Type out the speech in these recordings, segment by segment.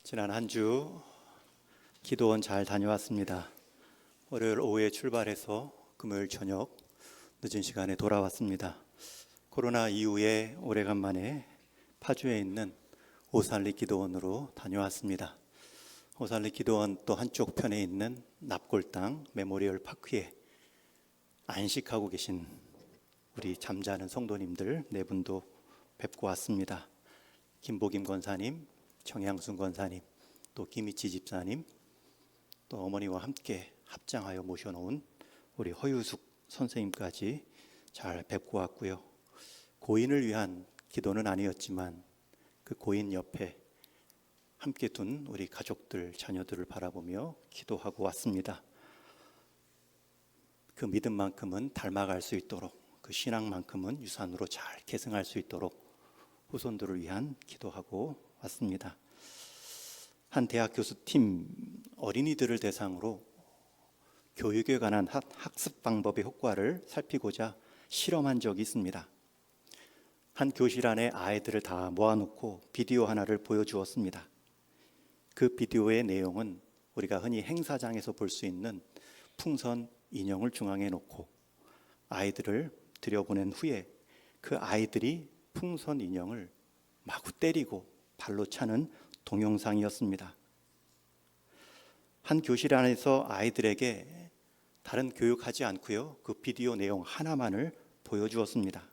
지난 한 주 기도원 잘 다녀왔습니다. 월요일 오후에 출발해서 금요일 저녁 늦은 시간에 돌아왔습니다. 코로나 이후에 오래간만에 파주에 있는 오살리 기도원으로 다녀왔습니다. 오살리 기도원 또 한쪽 편에 있는 납골당 메모리얼 파크에 안식하고 계신 우리 잠자는 성도님들 네 분도 뵙고 왔습니다. 김보김 권사님, 정양순 권사님, 또 김희치 집사님, 또 어머니와 함께 합장하여 모셔놓은 우리 허유숙 선생님까지 잘 뵙고 왔고요. 고인을 위한 기도는 아니었지만 그 고인 옆에 함께 둔 우리 가족들, 자녀들을 바라보며 기도하고 왔습니다. 그 믿음만큼은 닮아갈 수 있도록, 그 신앙만큼은 유산으로 잘 계승할 수 있도록 후손들을 위한 기도하고 왔습니다. 한 대학 교수팀 어린이들을 대상으로 교육에 관한 학습 방법의 효과를 살피고자 실험한 적이 있습니다. 한 교실 안에 아이들을 다 모아놓고 비디오 하나를 보여주었습니다. 그 비디오의 내용은 우리가 흔히 행사장에서 볼 수 있는 풍선 인형을 중앙에 놓고 아이들을 들여보낸 후에 그 아이들이 풍선 인형을 마구 때리고 발로 차는 동영상이었습니다. 한 교실 안에서 아이들에게 다른 교육하지 않고요, 그 비디오 내용 하나만을 보여주었습니다.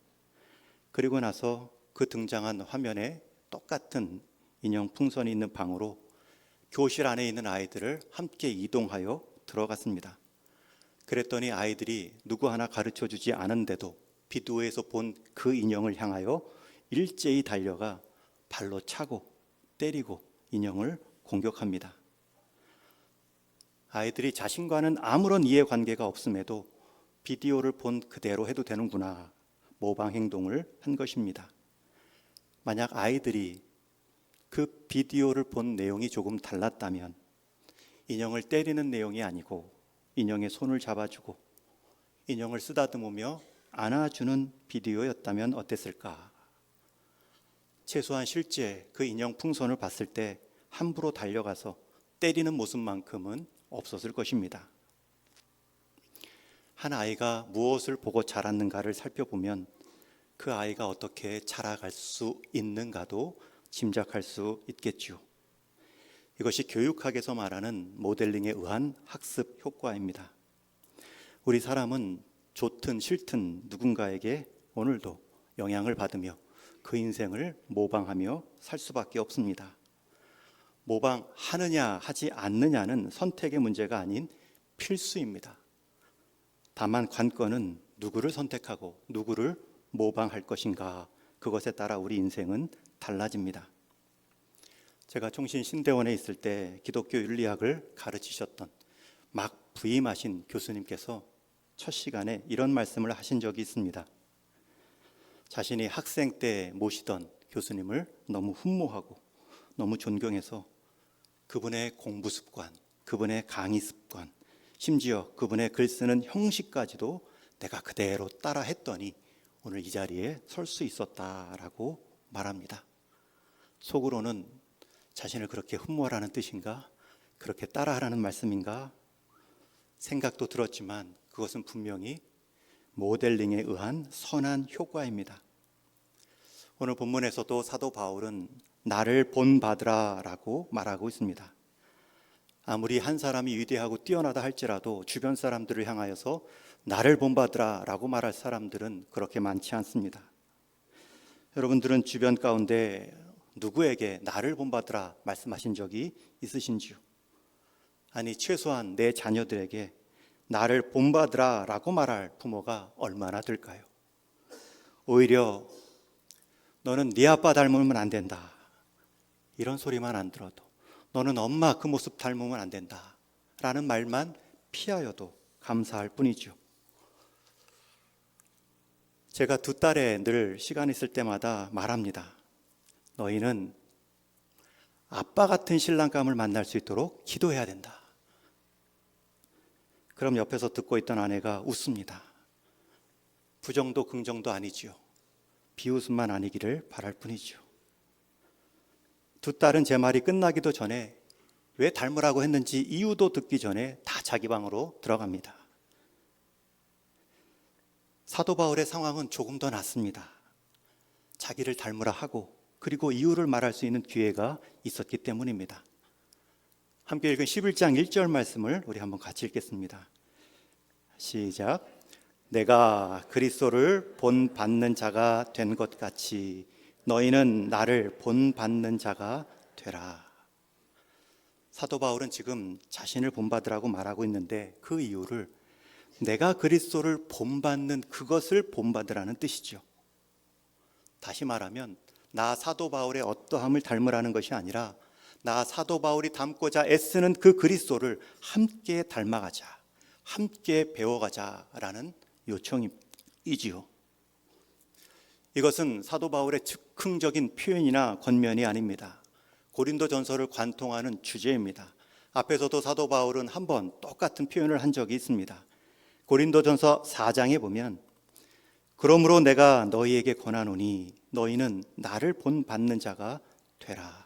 그리고 나서 그 등장한 화면에 똑같은 인형 풍선이 있는 방으로 교실 안에 있는 아이들을 함께 이동하여 들어갔습니다. 그랬더니 아이들이 누구 하나 가르쳐 주지 않은데도 비디오에서 본 그 인형을 향하여 일제히 달려가 발로 차고 때리고 인형을 공격합니다. 아이들이 자신과는 아무런 이해관계가 없음에도 비디오를 본 그대로 해도 되는구나, 모방 행동을 한 것입니다. 만약 아이들이 그 비디오를 본 내용이 조금 달랐다면 인형을 때리는 내용이 아니고 인형의 손을 잡아주고 인형을 쓰다듬으며 안아주는 비디오였다면 어땠을까? 최소한 실제 그 인형 풍선을 봤을 때 함부로 달려가서 때리는 모습만큼은 없었을 것입니다. 한 아이가 무엇을 보고 자랐는가를 살펴보면 그 아이가 어떻게 자라갈 수 있는가도 짐작할 수 있겠죠. 이것이 교육학에서 말하는 모델링에 의한 학습 효과입니다. 우리 사람은 좋든 싫든 누군가에게 오늘도 영향을 받으며 그 인생을 모방하며 살 수밖에 없습니다. 모방하느냐 하지 않느냐는 선택의 문제가 아닌 필수입니다. 다만 관건은 누구를 선택하고 누구를 모방할 것인가, 그것에 따라 우리 인생은 달라집니다. 제가 총신신대원에 있을 때 기독교 윤리학을 가르치셨던 막 부임하신 교수님께서 첫 시간에 이런 말씀을 하신 적이 있습니다. 자신이 학생 때 모시던 교수님을 너무 흠모하고 너무 존경해서 그분의 공부 습관, 그분의 강의 습관, 심지어 그분의 글 쓰는 형식까지도 내가 그대로 따라 했더니 오늘 이 자리에 설 수 있었다라고 말합니다. 속으로는 자신을 그렇게 흠모하라는 뜻인가? 그렇게 따라하라는 말씀인가? 생각도 들었지만 그것은 분명히 모델링에 의한 선한 효과입니다. 오늘 본문에서도 사도 바울은 나를 본받으라 라고 말하고 있습니다. 아무리 한 사람이 위대하고 뛰어나다 할지라도 주변 사람들을 향하여서 나를 본받으라 라고 말할 사람들은 그렇게 많지 않습니다. 여러분들은 주변 가운데 누구에게 나를 본받으라 말씀하신 적이 있으신지요? 아니, 최소한 내 자녀들에게 나를 본받으라 라고 말할 부모가 얼마나 될까요? 오히려 너는 네 아빠 닮으면 안 된다, 이런 소리만 안 들어도, 너는 엄마 그 모습 닮으면 안 된다 라는 말만 피하여도 감사할 뿐이죠. 제가 두 딸에 늘 시간 있을 때마다 말합니다. 너희는 아빠 같은 신랑감을 만날 수 있도록 기도해야 된다. 그럼 옆에서 듣고 있던 아내가 웃습니다. 부정도 긍정도 아니지요. 비웃음만 아니기를 바랄 뿐이죠. 두 딸은 제 말이 끝나기도 전에 왜 닮으라고 했는지 이유도 듣기 전에 다 자기 방으로 들어갑니다. 사도 바울의 상황은 조금 더 낫습니다. 자기를 닮으라 하고 그리고 이유를 말할 수 있는 기회가 있었기 때문입니다. 함께 읽은 11장 1절 말씀을 우리 한번 같이 읽겠습니다. 시작. 내가 그리스도를 본받는 자가 된 것 같이 너희는 나를 본받는 자가 되라. 사도 바울은 지금 자신을 본받으라고 말하고 있는데 그 이유를 내가 그리스도를 본받는 그것을 본받으라는 뜻이죠. 다시 말하면 나 사도 바울의 어떠함을 닮으라는 것이 아니라 나 사도 바울이 닮고자 애쓰는 그 그리스도를 함께 닮아가자, 함께 배워가자라는 요청이지요. 이것은 사도 바울의 즉흥적인 표현이나 권면이 아닙니다. 고린도전서를 관통하는 주제입니다. 앞에서도 사도 바울은 한번 똑같은 표현을 한 적이 있습니다. 고린도전서 4장에 보면 그러므로 내가 너희에게 권하노니 너희는 나를 본받는 자가 되라.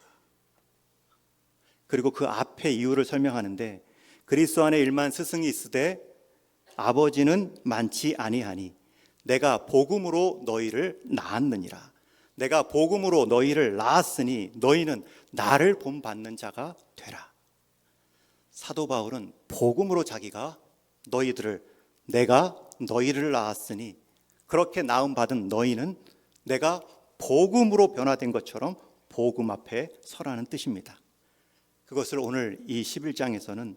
그리고 그 앞에 이유를 설명하는데 그리스도 안에 일만 스승이 있으되 아버지는 많지 아니하니 내가 복음으로 너희를 낳았느니라. 내가 복음으로 너희를 낳았으니 너희는 나를 본받는 자가 되라. 사도 바울은 복음으로 자기가 내가 너희를 낳았으니 그렇게 낳음 받은 너희는 내가 복음으로 변화된 것처럼 복음 앞에 서라는 뜻입니다. 그것을 오늘 이 11장에서는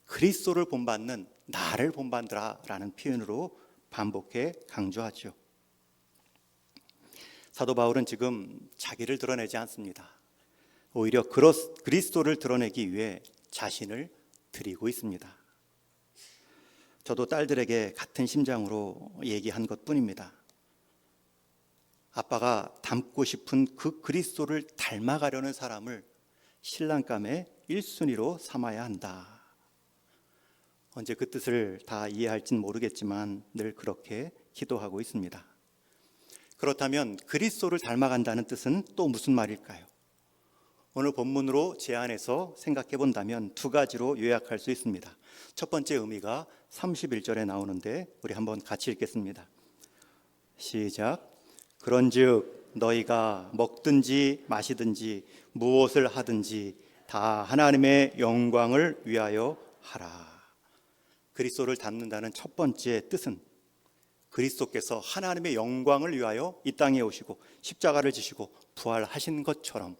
그리스도를 본받는 나를 본받으라라는 표현으로 반복해 강조하죠. 사도 바울은 지금 자기를 드러내지 않습니다. 오히려 그리스도를 드러내기 위해 자신을 드리고 있습니다. 저도 딸들에게 같은 심정으로 얘기한 것뿐입니다. 아빠가 닮고 싶은 그 그리스도를 닮아가려는 사람을 신랑감의 1순위로 삼아야 한다. 언제 그 뜻을 다 이해할진 모르겠지만 늘 그렇게 기도하고 있습니다. 그렇다면 그리스도를 닮아간다는 뜻은 또 무슨 말일까요? 오늘 본문으로 제안해서 생각해 본다면 두 가지로 요약할 수 있습니다. 첫 번째 의미가 31절에 나오는데 우리 한번 같이 읽겠습니다. 시작. 그런즉 너희가 먹든지 마시든지 무엇을 하든지 다 하나님의 영광을 위하여 하라. 그리스도를 닮는다는 첫 번째 뜻은 그리스도께서 하나님의 영광을 위하여 이 땅에 오시고 십자가를 지시고 부활하신 것처럼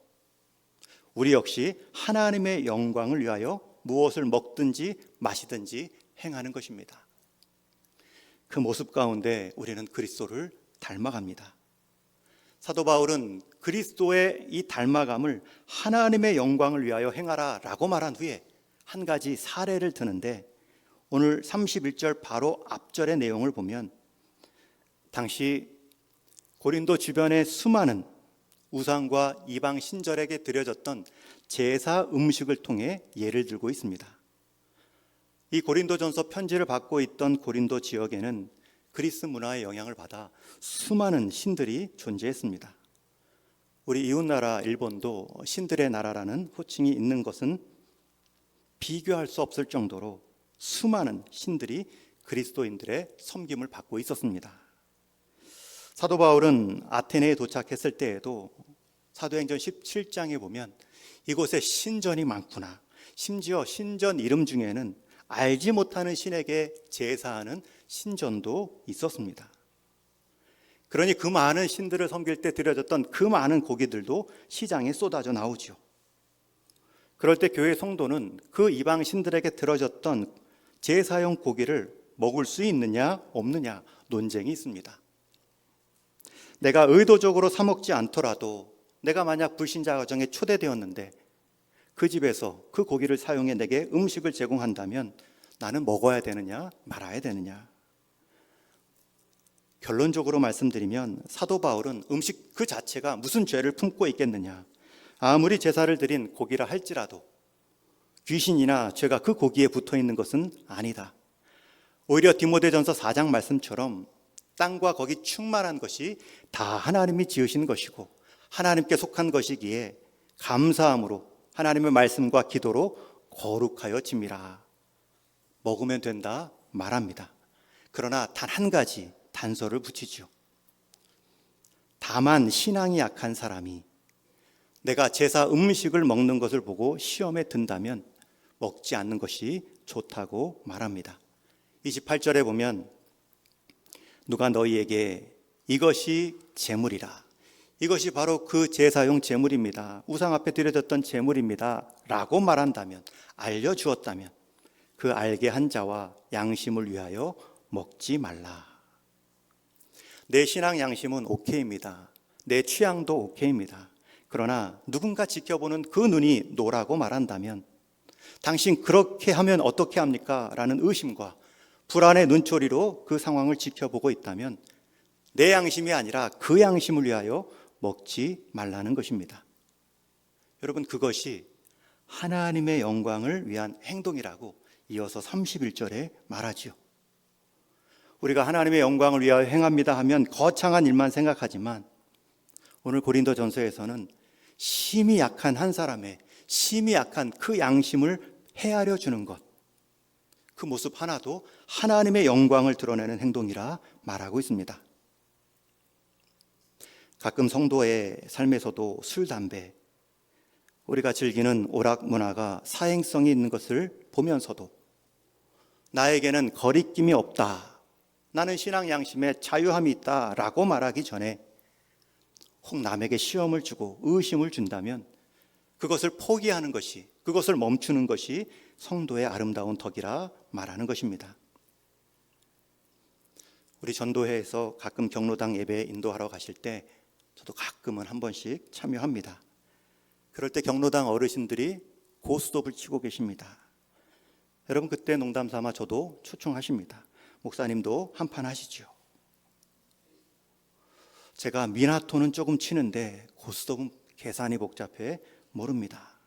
우리 역시 하나님의 영광을 위하여 무엇을 먹든지 마시든지 행하는 것입니다. 그 모습 가운데 우리는 그리스도를 닮아갑니다. 사도 바울은 그리스도의 이 닮아감을 하나님의 영광을 위하여 행하라 라고 말한 후에 한 가지 사례를 드는데 오늘 31절 바로 앞절의 내용을 보면 당시 고린도 주변의 수많은 우상과 이방 신절에게 드려졌던 제사 음식을 통해 예를 들고 있습니다. 이 고린도전서 편지를 받고 있던 고린도 지역에는 그리스 문화의 영향을 받아 수많은 신들이 존재했습니다. 우리 이웃나라 일본도 신들의 나라라는 호칭이 있는 것은 비교할 수 없을 정도로 수많은 신들이 그리스도인들의 섬김을 받고 있었습니다. 사도 바울은 아테네에 도착했을 때에도 사도행전 17장에 보면 이곳에 신전이 많구나, 심지어 신전 이름 중에는 알지 못하는 신에게 제사하는 신전도 있었습니다. 그러니 그 많은 신들을 섬길 때 드려졌던 그 많은 고기들도 시장에 쏟아져 나오죠. 그럴 때 교회 성도는 그 이방 신들에게 드려졌던 제사용 고기를 먹을 수 있느냐 없느냐 논쟁이 있습니다. 내가 의도적으로 사 먹지 않더라도 내가 만약 불신자 가정에 초대되었는데 그 집에서 그 고기를 사용해 내게 음식을 제공한다면 나는 먹어야 되느냐 말아야 되느냐. 결론적으로 말씀드리면 사도 바울은 음식 그 자체가 무슨 죄를 품고 있겠느냐, 아무리 제사를 드린 고기라 할지라도 귀신이나 죄가 그 고기에 붙어 있는 것은 아니다. 오히려 디모데전서 4장 말씀처럼 땅과 거기 충만한 것이 다 하나님이 지으신 것이고 하나님께 속한 것이기에 감사함으로 하나님의 말씀과 기도로 거룩하여 짐이라. 먹으면 된다 말합니다. 그러나 단 한 가지 단서를 붙이죠. 다만 신앙이 약한 사람이 내가 제사 음식을 먹는 것을 보고 시험에 든다면 먹지 않는 것이 좋다고 말합니다. 28절에 보면 누가 너희에게 이것이 제물이라, 이것이 바로 그 제사용 제물입니다, 우상 앞에 드려졌던 제물입니다 라고 말한다면, 알려주었다면 그 알게 한 자와 양심을 위하여 먹지 말라. 내 신앙 양심은 오케이입니다. 내 취향도 오케이입니다. 그러나 누군가 지켜보는 그 눈이 노라고 말한다면, 당신 그렇게 하면 어떻게 합니까? 라는 의심과 불안의 눈초리로 그 상황을 지켜보고 있다면 내 양심이 아니라 그 양심을 위하여 먹지 말라는 것입니다. 여러분, 그것이 하나님의 영광을 위한 행동이라고 이어서 31절에 말하지요. 우리가 하나님의 영광을 위하여 행합니다 하면 거창한 일만 생각하지만, 오늘 고린도전서에서는 심히 약한 한 사람의 심히 약한 그 양심을 헤아려 주는 것, 그 모습 하나도 하나님의 영광을 드러내는 행동이라 말하고 있습니다. 가끔 성도의 삶에서도 술, 담배, 우리가 즐기는 오락 문화가 사행성이 있는 것을 보면서도 나에게는 거리낌이 없다, 나는 신앙 양심에 자유함이 있다 라고 말하기 전에 혹 남에게 시험을 주고 의심을 준다면 그것을 포기하는 것이, 그것을 멈추는 것이 성도의 아름다운 덕이라 말하는 것입니다. 우리 전도회에서 가끔 경로당 예배 인도하러 가실 때 저도 가끔은 한 번씩 참여합니다. 그럴 때 경로당 어르신들이 고스톱을 치고 계십니다. 여러분, 그때 농담 삼아 저도 초청하십니다. 목사님도 한판 하시죠. 제가 미나토는 조금 치는데 고스톱은 계산이 복잡해 모릅니다.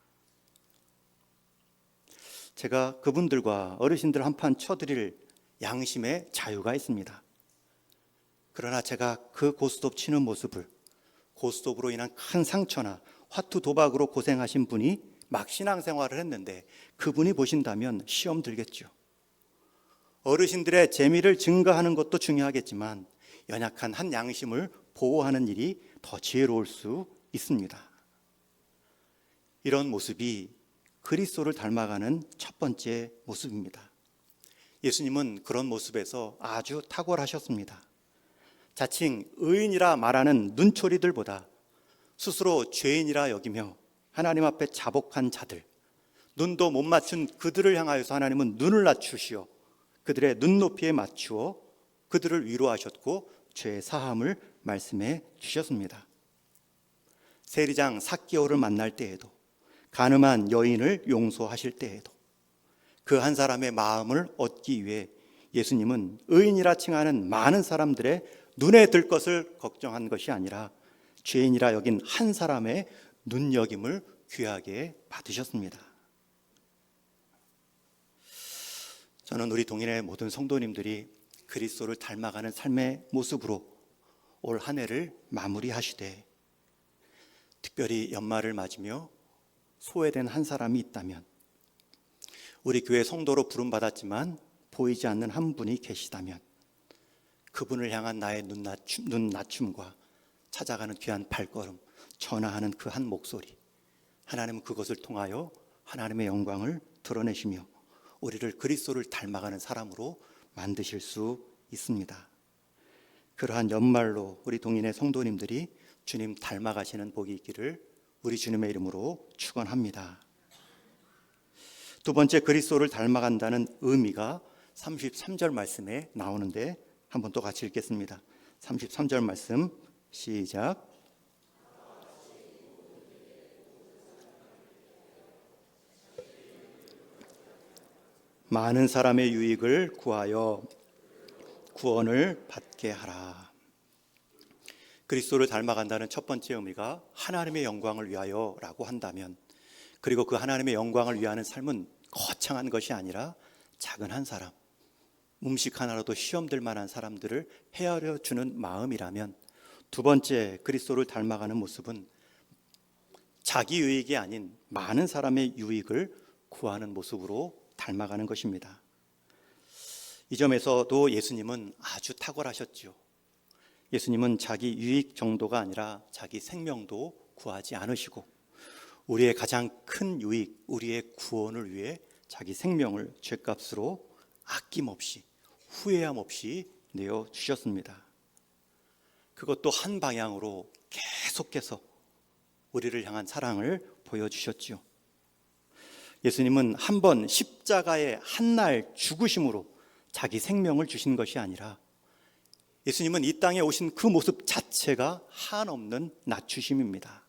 제가 그분들과 어르신들 한판 쳐드릴 양심의 자유가 있습니다. 그러나 제가 그 고스톱 치는 모습을, 고스톱으로 인한 큰 상처나 화투 도박으로 고생하신 분이 막 신앙생활을 했는데 그분이 보신다면 시험 들겠죠. 어르신들의 재미를 증가하는 것도 중요하겠지만 연약한 한 양심을 보호하는 일이 더 지혜로울 수 있습니다. 이런 모습이 그리스도를 닮아가는 첫 번째 모습입니다. 예수님은 그런 모습에서 아주 탁월하셨습니다. 자칭 의인이라 말하는 눈초리들보다 스스로 죄인이라 여기며 하나님 앞에 자복한 자들, 눈도 못 맞춘 그들을 향하여서 하나님은 눈을 낮추시어 그들의 눈높이에 맞추어 그들을 위로하셨고 죄 사함을 말씀해 주셨습니다. 세리장 삭개오를 만날 때에도, 가늠한 여인을 용서하실 때에도 그 한 사람의 마음을 얻기 위해 예수님은 의인이라 칭하는 많은 사람들의 눈에 들 것을 걱정한 것이 아니라 죄인이라 여긴 한 사람의 눈여김을 귀하게 받으셨습니다. 저는 우리 동인의 모든 성도님들이 그리스도를 닮아가는 삶의 모습으로 올 한 해를 마무리하시되, 특별히 연말을 맞으며 소외된 한 사람이 있다면, 우리 교회 성도로 부름받았지만 보이지 않는 한 분이 계시다면 그분을 향한 나의 눈 낮춤과 찾아가는 귀한 발걸음, 전화하는 그 한 목소리, 하나님은 그것을 통하여 하나님의 영광을 드러내시며 우리를 그리스도를 닮아가는 사람으로 만드실 수 있습니다. 그러한 연말로 우리 동인의 성도님들이 주님 닮아가시는 복이 있기를 우리 주님의 이름으로 축원합니다. 두 번째, 그리스도를 닮아간다는 의미가 33절 말씀에 나오는데 한 번 또 같이 읽겠습니다. 33절 말씀 시작. 많은 사람의 유익을 구하여 구원을 받게 하라. 그리스도를 닮아간다는 첫 번째 의미가 하나님의 영광을 위하여라고 한다면, 그리고 그 하나님의 영광을 위하는 삶은 거창한 것이 아니라 작은 한 사람, 음식 하나라도 시험될 만한 사람들을 헤아려 주는 마음이라면, 두 번째 그리스도를 닮아가는 모습은 자기 유익이 아닌 많은 사람의 유익을 구하는 모습으로 닮아가는 것입니다. 이 점에서도 예수님은 아주 탁월하셨죠. 예수님은 자기 유익 정도가 아니라 자기 생명도 구하지 않으시고 우리의 가장 큰 유익, 우리의 구원을 위해 자기 생명을 죗값으로 아낌없이 후회함 없이 내어주셨습니다. 그것도 한 방향으로 계속해서 우리를 향한 사랑을 보여주셨죠. 예수님은 한 번 십자가의 한 날 죽으심으로 자기 생명을 주신 것이 아니라 예수님은 이 땅에 오신 그 모습 자체가 한없는 낮추심입니다.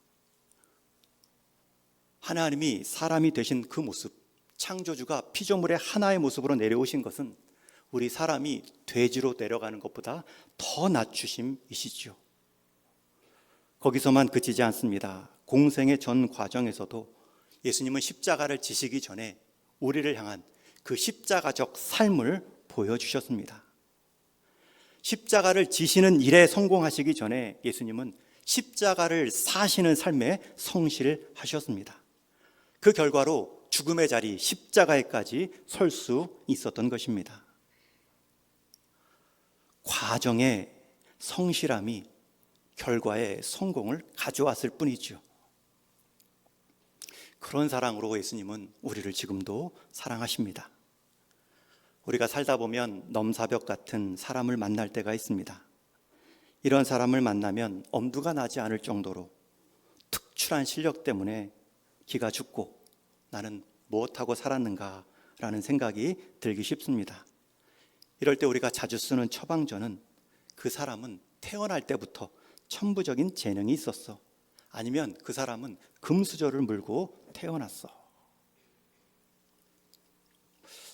하나님이 사람이 되신 그 모습, 창조주가 피조물의 하나의 모습으로 내려오신 것은 우리 사람이 돼지로 내려가는 것보다 더 낮추심이시죠. 거기서만 그치지 않습니다. 공생의 전 과정에서도 예수님은 십자가를 지시기 전에 우리를 향한 그 십자가적 삶을 보여주셨습니다. 십자가를 지시는 일에 성공하시기 전에 예수님은 십자가를 사시는 삶에 성실하셨습니다. 그 결과로 죽음의 자리 십자가에까지 설 수 있었던 것입니다. 과정의 성실함이 결과의 성공을 가져왔을 뿐이죠. 그런 사랑으로 예수님은 우리를 지금도 사랑하십니다. 우리가 살다 보면 넘사벽 같은 사람을 만날 때가 있습니다. 이런 사람을 만나면 엄두가 나지 않을 정도로 특출한 실력 때문에 기가 죽고 나는 무엇하고 살았는가 라는 생각이 들기 쉽습니다. 이럴 때 우리가 자주 쓰는 처방전은 그 사람은 태어날 때부터 천부적인 재능이 있었어. 아니면 그 사람은 금수저를 물고 태어났어.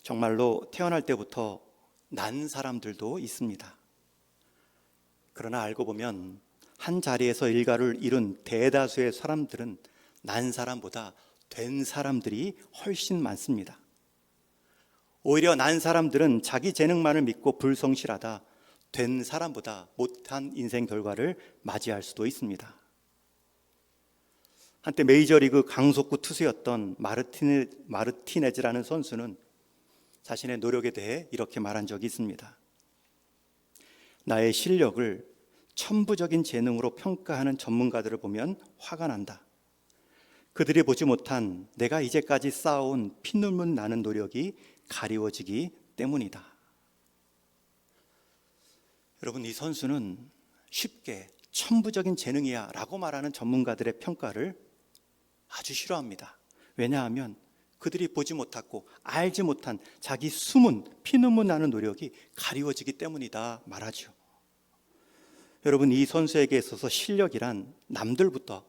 정말로 태어날 때부터 난 사람들도 있습니다. 그러나 알고 보면 한 자리에서 일가를 이룬 대다수의 사람들은 난 사람보다 된 사람들이 훨씬 많습니다. 오히려 난 사람들은 자기 재능만을 믿고 불성실하다 된 사람보다 못한 인생 결과를 맞이할 수도 있습니다. 한때 메이저리그 강속구 투수였던 마르티네즈라는 선수는 자신의 노력에 대해 이렇게 말한 적이 있습니다. 나의 실력을 천부적인 재능으로 평가하는 전문가들을 보면 화가 난다. 그들이 보지 못한 내가 이제까지 쌓아온 피눈물 나는 노력이 가리워지기 때문이다. 여러분, 이 선수는 쉽게 천부적인 재능이야 라고 말하는 전문가들의 평가를 아주 싫어합니다. 왜냐하면 그들이 보지 못하고 알지 못한 자기 숨은 피눈물 나는 노력이 가리워지기 때문이다 말하죠. 여러분, 이 선수에게 있어서 실력이란 남들부터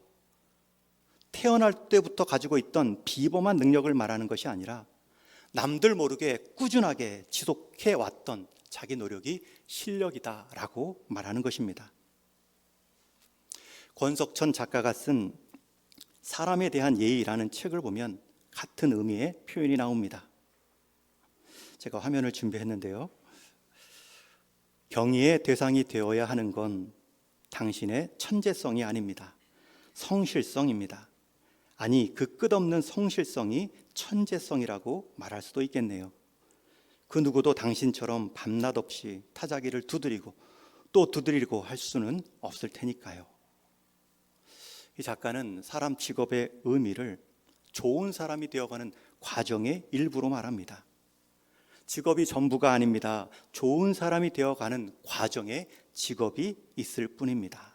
태어날 때부터 가지고 있던 비범한 능력을 말하는 것이 아니라 남들 모르게 꾸준하게 지속해 왔던 자기 노력이 실력이다라고 말하는 것입니다. 권석천 작가가 쓴 사람에 대한 예의라는 책을 보면 같은 의미의 표현이 나옵니다. 제가 화면을 준비했는데요. 경의의 대상이 되어야 하는 건 당신의 천재성이 아닙니다. 성실성입니다. 아니, 그 끝없는 성실성이 천재성이라고 말할 수도 있겠네요. 그 누구도 당신처럼 밤낮 없이 타자기를 두드리고 또 두드리고 할 수는 없을 테니까요. 이 작가는 사람 직업의 의미를 좋은 사람이 되어가는 과정의 일부로 말합니다. 직업이 전부가 아닙니다. 좋은 사람이 되어가는 과정에 직업이 있을 뿐입니다.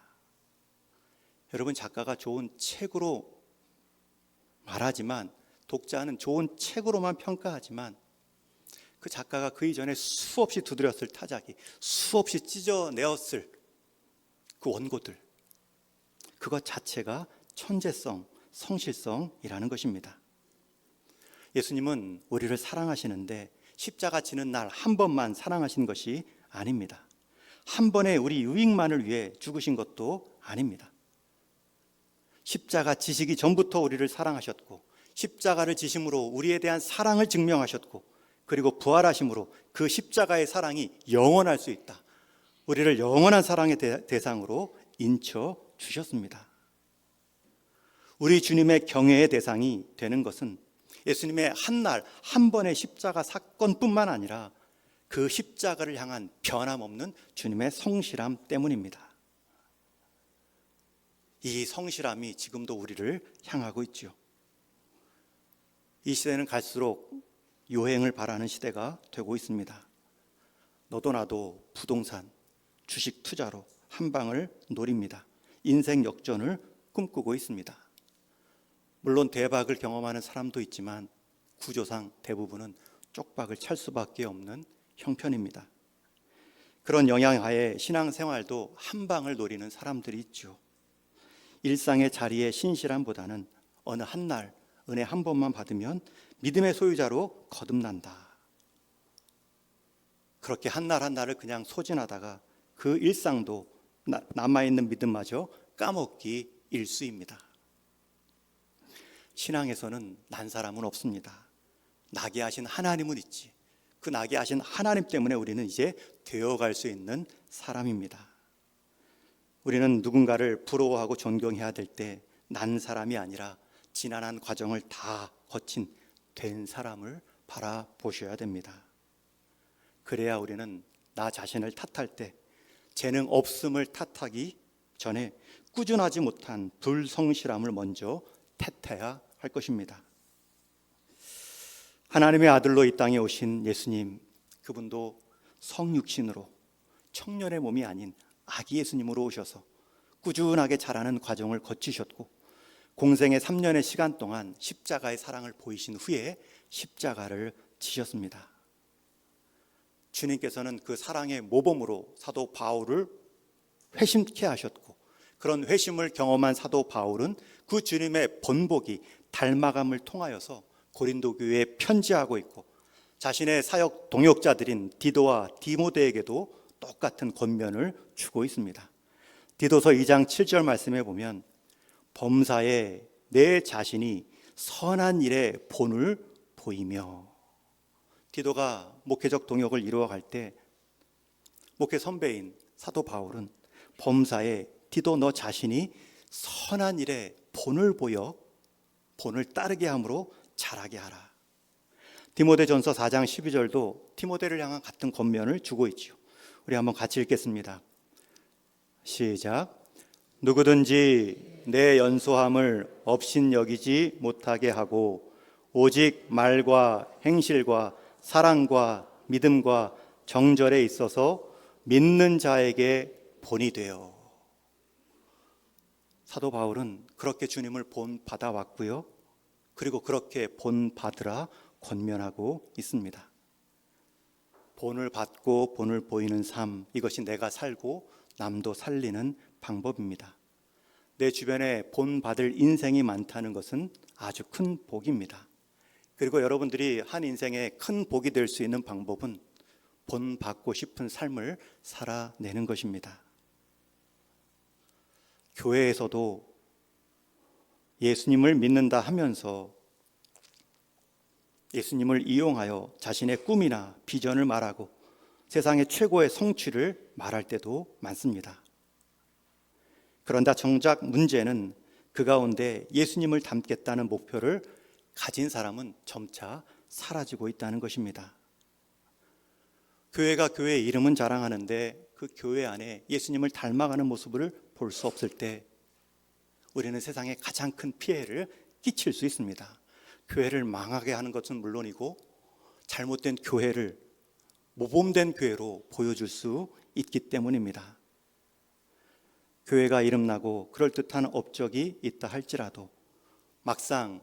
여러분, 작가가 좋은 책으로 말하지만, 독자는 좋은 책으로만 평가하지만 그 작가가 그 이전에 수없이 두드렸을 타자기, 수없이 찢어내었을 그 원고들, 그것 자체가 천재성, 성실성이라는 것입니다. 예수님은 우리를 사랑하시는데 십자가 지는 날 한 번만 사랑하신 것이 아닙니다. 한 번에 우리 유익만을 위해 죽으신 것도 아닙니다. 십자가 지시기 전부터 우리를 사랑하셨고, 십자가를 지심으로 우리에 대한 사랑을 증명하셨고, 그리고 부활하심으로 그 십자가의 사랑이 영원할 수 있다. 우리를 영원한 사랑의 대상으로 인쳐 주셨습니다. 우리 주님의 경외의 대상이 되는 것은 예수님의 한 날, 한 번의 십자가 사건뿐만 아니라 그 십자가를 향한 변함없는 주님의 성실함 때문입니다. 이 성실함이 지금도 우리를 향하고 있죠. 이 시대는 갈수록 요행을 바라는 시대가 되고 있습니다. 너도 나도 부동산, 주식 투자로 한 방을 노립니다. 인생 역전을 꿈꾸고 있습니다. 물론 대박을 경험하는 사람도 있지만 구조상 대부분은 쪽박을 찰 수밖에 없는 형편입니다. 그런 영향하에 신앙생활도 한 방을 노리는 사람들이 있죠. 일상의 자리에 신실함보다는 어느 한 날 은혜 한 번만 받으면 믿음의 소유자로 거듭난다. 그렇게 한 날 한 날을 그냥 소진하다가 그 일상도 남아있는 믿음마저 까먹기 일쑤입니다. 신앙에서는 난 사람은 없습니다. 나게 하신 하나님은 있지. 그 나게 하신 하나님 때문에 우리는 이제 되어갈 수 있는 사람입니다. 우리는 누군가를 부러워하고 존경해야 될 때 난 사람이 아니라 지난한 과정을 다 거친 된 사람을 바라보셔야 됩니다. 그래야 우리는 나 자신을 탓할 때 재능 없음을 탓하기 전에 꾸준하지 못한 불성실함을 먼저 탓해야 할 것입니다. 하나님의 아들로 이 땅에 오신 예수님, 그분도 성육신으로 청년의 몸이 아닌 아기 예수님으로 오셔서 꾸준하게 자라는 과정을 거치셨고 공생의 3년의 시간 동안 십자가의 사랑을 보이신 후에 십자가를 지셨습니다. 주님께서는 그 사랑의 모범으로 사도 바울을 회심케 하셨고 그런 회심을 경험한 사도 바울은 그 주님의 본보기 닮아감을 통하여서 고린도 교회에 편지하고 있고 자신의 사역 동역자들인 디도와 디모데에게도 똑같은 권면을 주고 있습니다. 디도서 2장 7절 말씀에 보면 범사에 내 자신이 선한 일에 본을 보이며, 디도가 목회적 동역을 이루어갈 때 목회 선배인 사도 바울은 범사에 디도 너 자신이 선한 일에 본을 보여 본을 따르게 함으로 잘하게 하라. 디모데전서 4장 12절도 디모데를 향한 같은 권면을 주고 있지요. 우리 한번 같이 읽겠습니다. 시작. 누구든지 내 연소함을 업신여기지 못하게 하고 오직 말과 행실과 사랑과 믿음과 정절에 있어서 믿는 자에게 본이 되어. 사도 바울은 그렇게 주님을 본 받아왔고요. 그리고 그렇게 본 받으라 권면하고 있습니다. 본을 받고 본을 보이는 삶, 이것이 내가 살고 남도 살리는 방법입니다. 내 주변에 본 받을 인생이 많다는 것은 아주 큰 복입니다. 그리고 여러분들이 한 인생에 큰 복이 될 수 있는 방법은 본 받고 싶은 삶을 살아내는 것입니다. 교회에서도 예수님을 믿는다 하면서 예수님을 이용하여 자신의 꿈이나 비전을 말하고 세상의 최고의 성취를 말할 때도 많습니다. 그런데 정작 문제는 그 가운데 예수님을 닮겠다는 목표를 가진 사람은 점차 사라지고 있다는 것입니다. 교회가 교회의 이름은 자랑하는데 그 교회 안에 예수님을 닮아가는 모습을 볼 수 없을 때 우리는 세상에 가장 큰 피해를 끼칠 수 있습니다. 교회를 망하게 하는 것은 물론이고 잘못된 교회를 모범된 교회로 보여줄 수 있기 때문입니다. 교회가 이름나고 그럴듯한 업적이 있다 할지라도 막상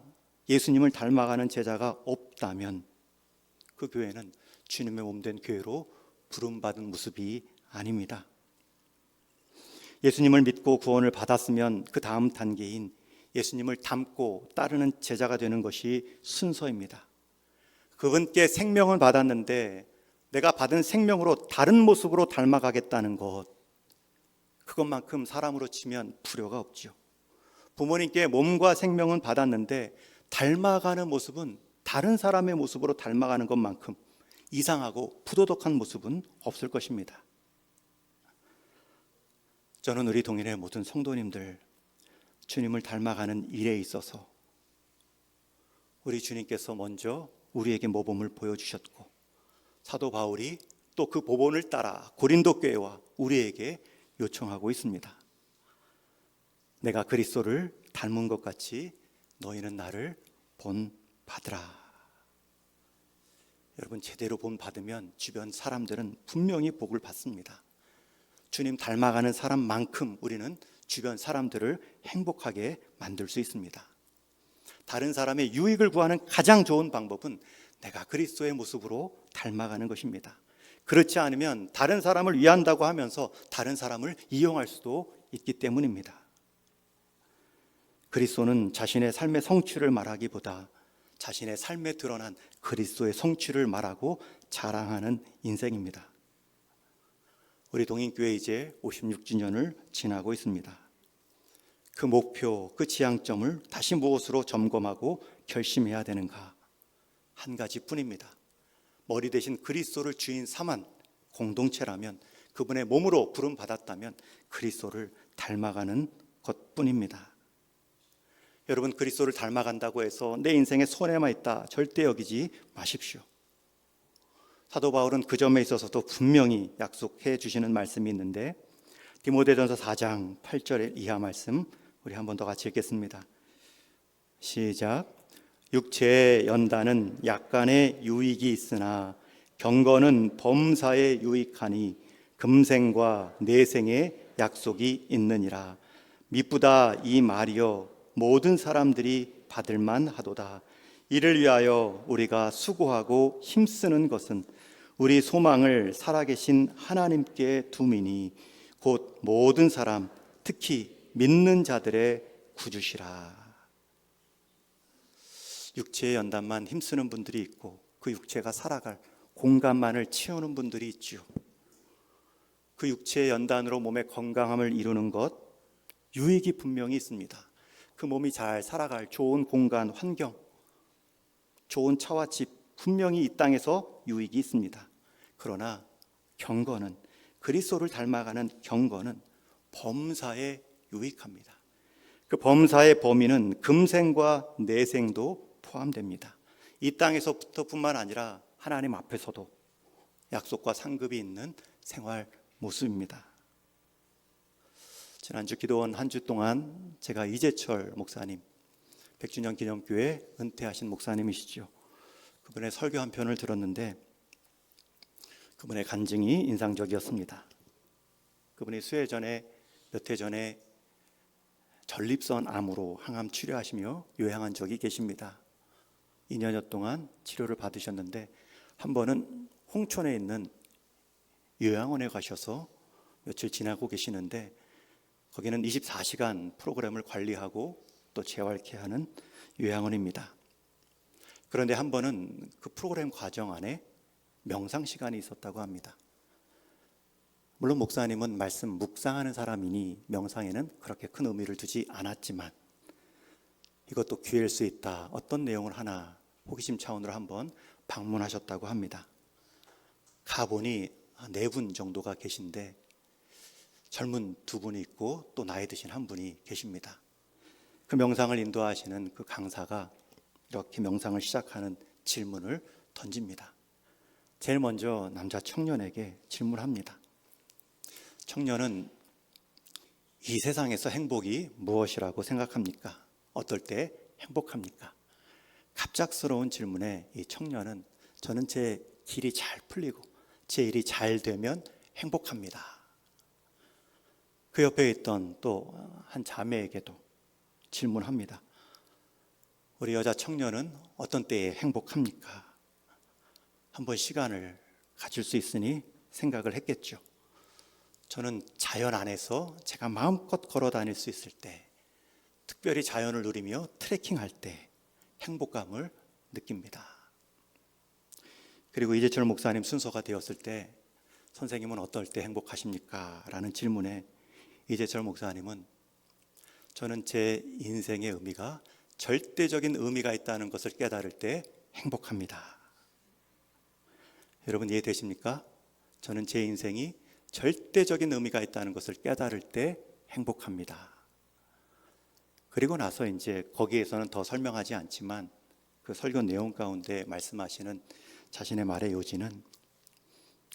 예수님을 닮아가는 제자가 없다면 그 교회는 주님의 몸된 교회로 부름받은 모습이 아닙니다. 예수님을 믿고 구원을 받았으면 그 다음 단계인 예수님을 닮고 따르는 제자가 되는 것이 순서입니다. 그분께 생명을 받았는데 내가 받은 생명으로 다른 모습으로 닮아가겠다는 것, 그것만큼 사람으로 치면 불효가 없죠. 부모님께 몸과 생명은 받았는데 닮아가는 모습은 다른 사람의 모습으로 닮아가는 것만큼 이상하고 부도덕한 모습은 없을 것입니다. 저는 우리 동일의 모든 성도님들, 주님을 닮아가는 일에 있어서 우리 주님께서 먼저 우리에게 모범을 보여주셨고, 사도 바울이 또 그 모범을 따라 고린도 교회와 우리에게 요청하고 있습니다. 내가 그리스도를 닮은 것 같이 너희는 나를 본받으라. 여러분, 제대로 본받으면 주변 사람들은 분명히 복을 받습니다. 주님 닮아가는 사람만큼 우리는 주변 사람들을 행복하게 만들 수 있습니다. 다른 사람의 유익을 구하는 가장 좋은 방법은 내가 그리스도의 모습으로 닮아가는 것입니다. 그렇지 않으면 다른 사람을 위한다고 하면서 다른 사람을 이용할 수도 있기 때문입니다. 그리스도는 자신의 삶의 성취를 말하기보다 자신의 삶에 드러난 그리스도의 성취를 말하고 자랑하는 인생입니다. 우리 동인교회 이제 56주년을 지나고 있습니다. 그 목표, 그 지향점을 다시 무엇으로 점검하고 결심해야 되는가? 한 가지뿐입니다. 머리 대신 그리스도를 주인 삼은 공동체라면, 그분의 몸으로 부름받았다면 그리스도를 닮아가는 것뿐입니다. 여러분, 그리스도를 닮아간다고 해서 내 인생에 손해만 있다 절대 여기지 마십시오. 사도 바울은 그 점에 있어서도 분명히 약속해 주시는 말씀이 있는데, 디모데전서 4장 8절 이하 말씀 우리 한 번 더 같이 읽겠습니다. 시작. 육체의 연단은 약간의 유익이 있으나 경건은 범사에 유익하니 금생과 내생의 약속이 있느니라. 미쁘다 이 말이여 모든 사람들이 받을만 하도다. 이를 위하여 우리가 수고하고 힘쓰는 것은 우리 소망을 살아계신 하나님께 둠이니 곧 모든 사람, 특히 믿는 자들의 구주시라. 육체의 연단만 힘쓰는 분들이 있고, 그 육체가 살아갈 공간만을 채우는 분들이 있죠. 그 육체의 연단으로 몸의 건강함을 이루는 것, 유익이 분명히 있습니다. 그 몸이 잘 살아갈 좋은 공간, 환경, 좋은 차와 집, 분명히 이 땅에서 유익이 있습니다. 그러나 경건은, 그리스도를 닮아가는 경건은 범사에 유익합니다. 그 범사의 범위는 금생과 내생도 포함됩니다. 이 땅에서부터뿐만 아니라 하나님 앞에서도 약속과 상급이 있는 생활 모습입니다. 지난주 기도원 한 주 동안 제가 이재철 목사님, 100주년 기념교회 은퇴하신 목사님이시죠. 그분의 설교 한 편을 들었는데 그분의 간증이 인상적이었습니다. 그분이 몇 해 전에 전립선 암으로 항암 치료하시며 요양한 적이 계십니다. 2년여 동안 치료를 받으셨는데, 한 번은 홍천에 있는 요양원에 가셔서 며칠 지나고 계시는데, 거기는 24시간 프로그램을 관리하고 또 재활케 하는 요양원입니다. 그런데 한 번은 그 프로그램 과정 안에 명상 시간이 있었다고 합니다. 물론 목사님은 말씀 묵상하는 사람이니 명상에는 그렇게 큰 의미를 두지 않았지만, 이것도 기회일 수 있다, 어떤 내용을 하나 호기심 차원으로 한번 방문하셨다고 합니다. 가보니 4분 정도가 계신데, 젊은 2분이 있고 또 나이 드신 한 분이 계십니다. 그 명상을 인도하시는 그 강사가 이렇게 명상을 시작하는 질문을 던집니다. 제일 먼저 남자 청년에게 질문합니다. 청년은 이 세상에서 행복이 무엇이라고 생각합니까? 어떨 때 행복합니까? 갑작스러운 질문에 이 청년은 저는 제 길이 잘 풀리고 제 일이 잘 되면 행복합니다. 그 옆에 있던 또 한 자매에게도 질문합니다. 우리 여자 청년은 어떤 때에 행복합니까? 한번 시간을 가질 수 있으니 생각을 했겠죠. 저는 자연 안에서 제가 마음껏 걸어 다닐 수 있을 때, 특별히 자연을 누리며 트레킹할 때 행복감을 느낍니다. 그리고 이재철 목사님 순서가 되었을 때 선생님은 어떨 때 행복하십니까? 라는 질문에 이재철 목사님은 저는 제 인생의 의미가 절대적인 의미가 있다는 것을 깨달을 때 행복합니다. 여러분 이해되십니까? 저는 제 인생이 절대적인 의미가 있다는 것을 깨달을 때 행복합니다. 그리고 나서 이제 거기에서는 더 설명하지 않지만 그 설교 내용 가운데 말씀하시는 자신의 말의 요지는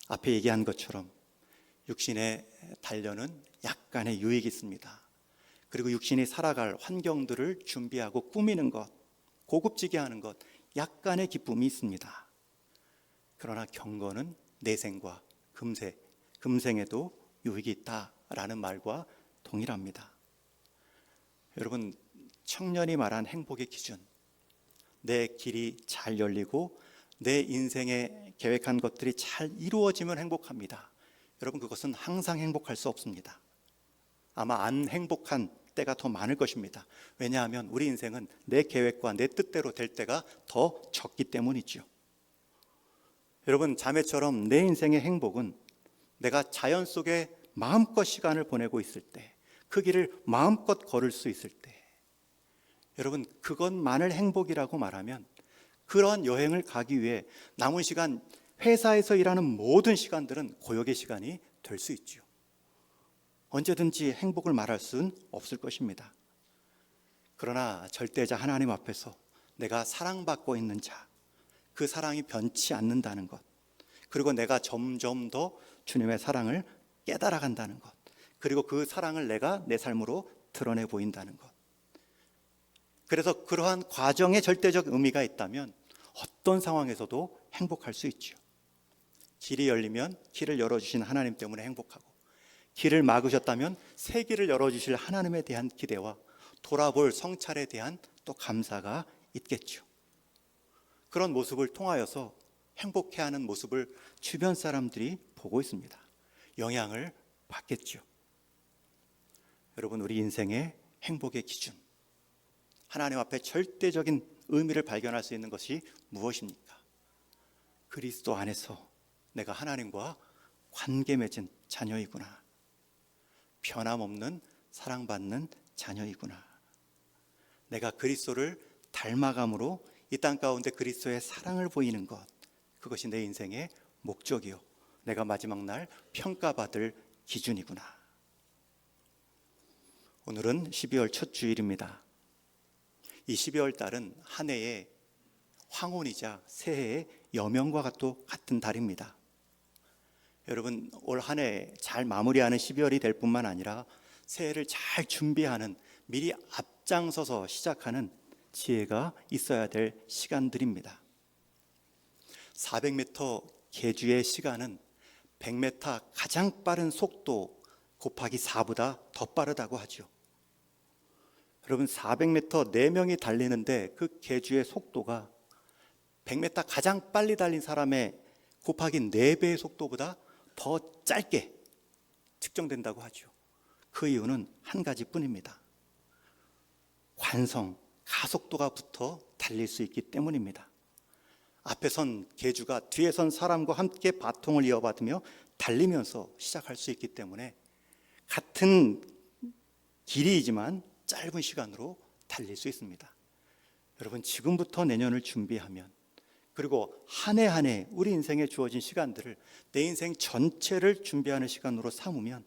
앞에 얘기한 것처럼 육신의 단련은 약간의 유익이 있습니다. 그리고 육신이 살아갈 환경들을 준비하고 꾸미는 것, 고급지게 하는 것, 약간의 기쁨이 있습니다. 그러나 경건은 내생과 금생에도 유익이 있다라는 말과 동일합니다. 여러분, 청년이 말한 행복의 기준, 내 길이 잘 열리고 내 인생에 계획한 것들이 잘 이루어지면 행복합니다. 여러분, 그것은 항상 행복할 수 없습니다. 아마 안 행복한 때가 더 많을 것입니다. 왜냐하면 우리 인생은 내 계획과 내 뜻대로 될 때가 더 적기 때문이죠. 여러분, 자매처럼 내 인생의 행복은 내가 자연 속에 마음껏 시간을 보내고 있을 때, 그 길을 마음껏 걸을 수 있을 때, 여러분, 그것만을 행복이라고 말하면 그러한 여행을 가기 위해 남은 시간, 회사에서 일하는 모든 시간들은 고역의 시간이 될 수 있죠. 언제든지 행복을 말할 수는 없을 것입니다. 그러나 절대자 하나님 앞에서 내가 사랑받고 있는 자, 그 사랑이 변치 않는다는 것, 그리고 내가 점점 더 주님의 사랑을 깨달아간다는 것, 그리고 그 사랑을 내가 내 삶으로 드러내 보인다는 것. 그래서 그러한 과정에 절대적 의미가 있다면 어떤 상황에서도 행복할 수 있죠. 길이 열리면 길을 열어주신 하나님 때문에 행복하고, 길을 막으셨다면 새 길을 열어주실 하나님에 대한 기대와 돌아볼 성찰에 대한 또 감사가 있겠죠. 그런 모습을 통하여서 행복해하는 모습을 주변 사람들이 보고 있습니다. 영향을 받겠죠. 여러분, 우리 인생의 행복의 기준, 하나님 앞에 절대적인 의미를 발견할 수 있는 것이 무엇입니까? 그리스도 안에서 내가 하나님과 관계 맺은 자녀이구나, 변함없는 사랑받는 자녀이구나, 내가 그리스도를 닮아감으로 이 땅 가운데 그리스도의 사랑을 보이는 것, 그것이 내 인생의 목적이요, 내가 마지막 날 평가받을 기준이구나. 오늘은 12월 첫 주일입니다. 이 12월 달은 한 해의 황혼이자 새해의 여명과 또 같은 달입니다. 여러분, 올 한 해 잘 마무리하는 12월이 될 뿐만 아니라 새해를 잘 준비하는, 미리 앞장서서 시작하는 지혜가 있어야 될 시간들입니다. 400m 계주의 시간은 100m 가장 빠른 속도 곱하기 4보다 더 빠르다고 하죠. 여러분, 400m 4명이 달리는데 그 계주의 속도가 100m 가장 빨리 달린 사람의 곱하기 4배의 속도보다 더 짧게 측정된다고 하죠. 그 이유는 한 가지뿐입니다. 관성, 가속도가 붙어 달릴 수 있기 때문입니다. 앞에 선 계주가 뒤에 선 사람과 함께 바통을 이어받으며 달리면서 시작할 수 있기 때문에 같은 길이지만 짧은 시간으로 달릴 수 있습니다. 여러분, 지금부터 내년을 준비하면, 그리고 한 해 한 해 우리 인생에 주어진 시간들을 내 인생 전체를 준비하는 시간으로 삼으면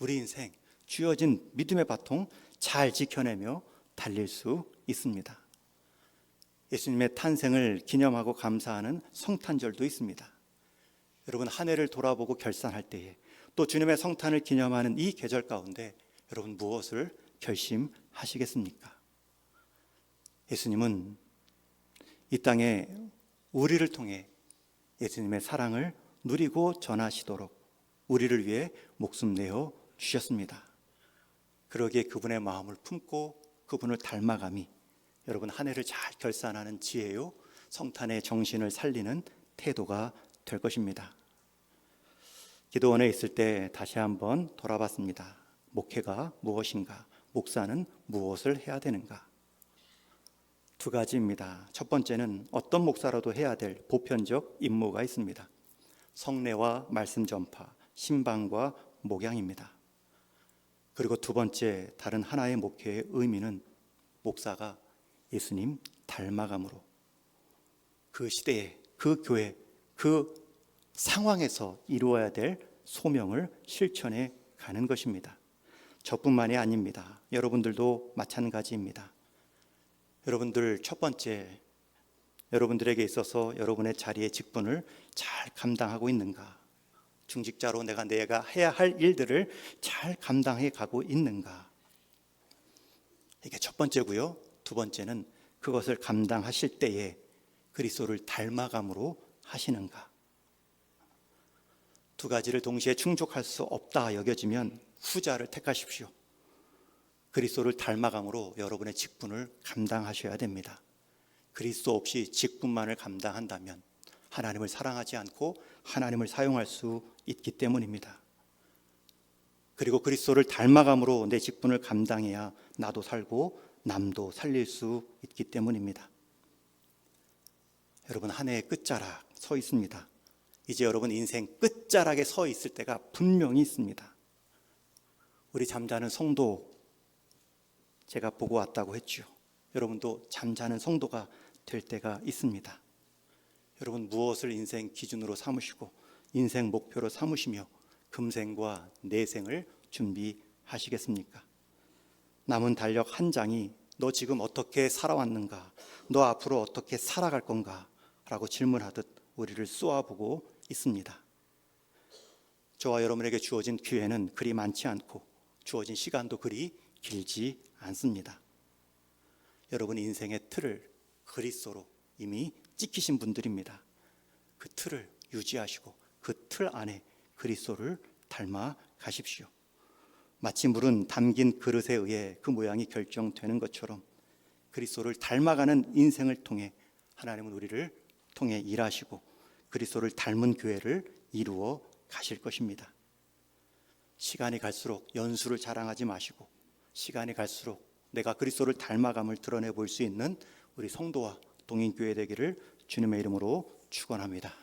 우리 인생 주어진 믿음의 바통 잘 지켜내며 달릴 수 있습니다. 예수님의 탄생을 기념하고 감사하는 성탄절도 있습니다. 여러분, 한 해를 돌아보고 결산할 때에 또 주님의 성탄을 기념하는 이 계절 가운데 여러분, 무엇을 결심하시겠습니까? 예수님은 이 땅에 우리를 통해 예수님의 사랑을 누리고 전하시도록 우리를 위해 목숨 내어 주셨습니다. 그러기에 그분의 마음을 품고 그분을 닮아감이 여러분, 한 해를 잘 결산하는 지혜요, 성탄의 정신을 살리는 태도가 될 것입니다. 기도원에 있을 때 다시 한번 돌아봤습니다. 목회가 무엇인가? 목사는 무엇을 해야 되는가? 두 가지입니다. 첫 번째는 어떤 목사라도 해야 될 보편적 임무가 있습니다. 성례와 말씀 전파, 신방과 목양입니다. 그리고 두 번째, 다른 하나의 목회의 의미는 목사가 예수님 닮아감으로 그 시대에, 그 교회, 그 상황에서 이루어야 될 소명을 실천해 가는 것입니다. 저뿐만이 아닙니다. 여러분들도 마찬가지입니다. 여러분들 첫 번째, 여러분들에게 있어서 여러분의 자리의 직분을 잘 감당하고 있는가? 중직자로 내가 해야 할 일들을 잘 감당해 가고 있는가? 이게 첫 번째고요. 두 번째는 그것을 감당하실 때에 그리스도를 닮아감으로 하시는가? 두 가지를 동시에 충족할 수 없다 여겨지면 후자를 택하십시오. 그리스도를 닮아감으로 여러분의 직분을 감당하셔야 됩니다. 그리스도 없이 직분만을 감당한다면 하나님을 사랑하지 않고 하나님을 사용할 수 있기 때문입니다. 그리고 그리스도를 닮아감으로 내 직분을 감당해야 나도 살고 남도 살릴 수 있기 때문입니다. 여러분, 한 해의 끝자락 서 있습니다. 이제 여러분 인생 끝자락에 서 있을 때가 분명히 있습니다. 우리 잠자는 성도 제가 보고 왔다고 했죠. 여러분도 잠자는 성도가 될 때가 있습니다. 여러분, 무엇을 인생 기준으로 삼으시고 인생 목표로 삼으시며 금생과 내생을 준비하시겠습니까? 남은 달력 한 장이 너 지금 어떻게 살아왔는가? 너 앞으로 어떻게 살아갈 건가? 라고 질문하듯 우리를 쏘아보고 있습니다. 저와 여러분에게 주어진 기회는 그리 많지 않고 주어진 시간도 그리 길지 않습니다. 여러분 인생의 틀을 그리스도로 이미 찍히신 분들입니다. 그 틀을 유지하시고 그 틀 안에 그리스도를 닮아 가십시오. 마치 물은 담긴 그릇에 의해 그 모양이 결정되는 것처럼 그리스도를 닮아가는 인생을 통해 하나님은 우리를 통해 일하시고 그리스도를 닮은 교회를 이루어 가실 것입니다. 시간이 갈수록 연수를 자랑하지 마시고 시간이 갈수록 내가 그리스도를 닮아감을 드러내 볼 수 있는 우리 성도와 동인교회 되기를 주님의 이름으로 축원합니다.